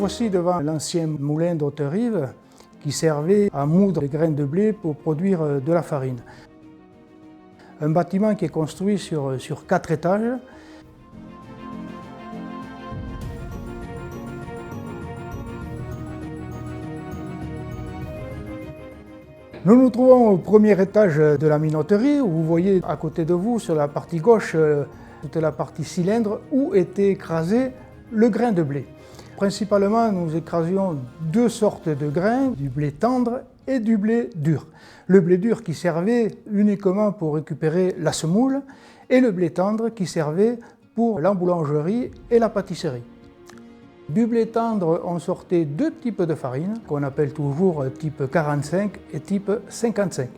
voici devant l'ancien moulin d'Haute-Rive qui servait à moudre les grains de blé pour produire de la farine. Un bâtiment qui est construit sur 4 étages. Nous nous trouvons au premier étage de la minoterie, où vous voyez à côté de vous, sur la partie gauche, toute la partie cylindre, où était écrasé le grain de blé. Principalement, nous écrasions 2 sortes de grains, du blé tendre et du blé dur. Le blé dur qui servait uniquement pour récupérer la semoule, et le blé tendre qui servait pour la boulangerie et la pâtisserie. Du blé tendre, on sortait 2 types de farine, qu'on appelle toujours type 45 et type 55.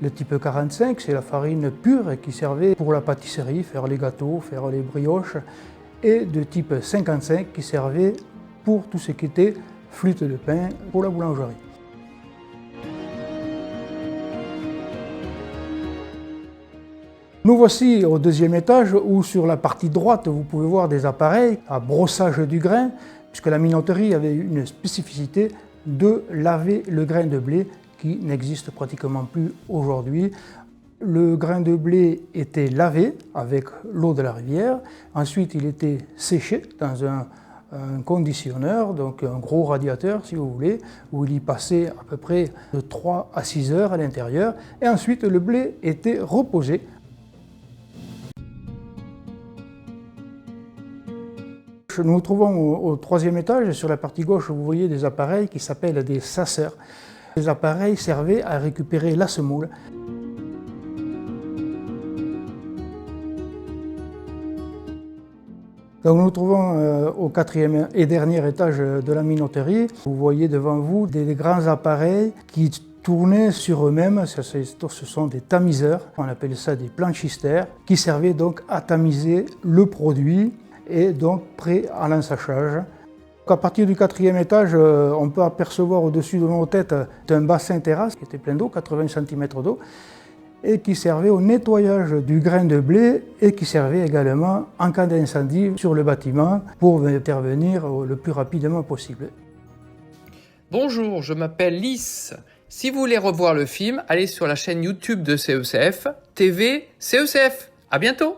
Le type 45, c'est la farine pure qui servait pour la pâtisserie, faire les gâteaux, faire les brioches, et de type 55 qui servait pour tout ce qui était flûte de pain pour la boulangerie. Nous voici au 2e étage où sur la partie droite vous pouvez voir des appareils à brossage du grain, puisque la minoterie avait une spécificité de laver le grain de blé qui n'existe pratiquement plus aujourd'hui. Le grain de blé était lavé avec l'eau de la rivière, ensuite il était séché dans un conditionneur, donc un gros radiateur si vous voulez, où il y passait à peu près de 3 à 6 heures à l'intérieur, et ensuite le blé était reposé. Nous nous trouvons au 3e étage, sur la partie gauche vous voyez des appareils qui s'appellent des sasseurs. Les appareils servaient à récupérer la semoule. Donc nous nous trouvons au 4e et dernier étage de la minoterie. Vous voyez devant vous des grands appareils qui tournaient sur eux-mêmes. Ce sont des tamiseurs, on appelle ça des planchistères, qui servaient donc à tamiser le produit et donc prêt à l'ensachage. À partir du 4e étage, on peut apercevoir au-dessus de nos têtes un bassin terrasse qui était plein d'eau, 80 cm d'eau, et qui servait au nettoyage du grain de blé et qui servait également en cas d'incendie sur le bâtiment pour intervenir le plus rapidement possible. Bonjour, je m'appelle Lys. Si vous voulez revoir le film, allez sur la chaîne YouTube de CECF, TV CECF. À bientôt!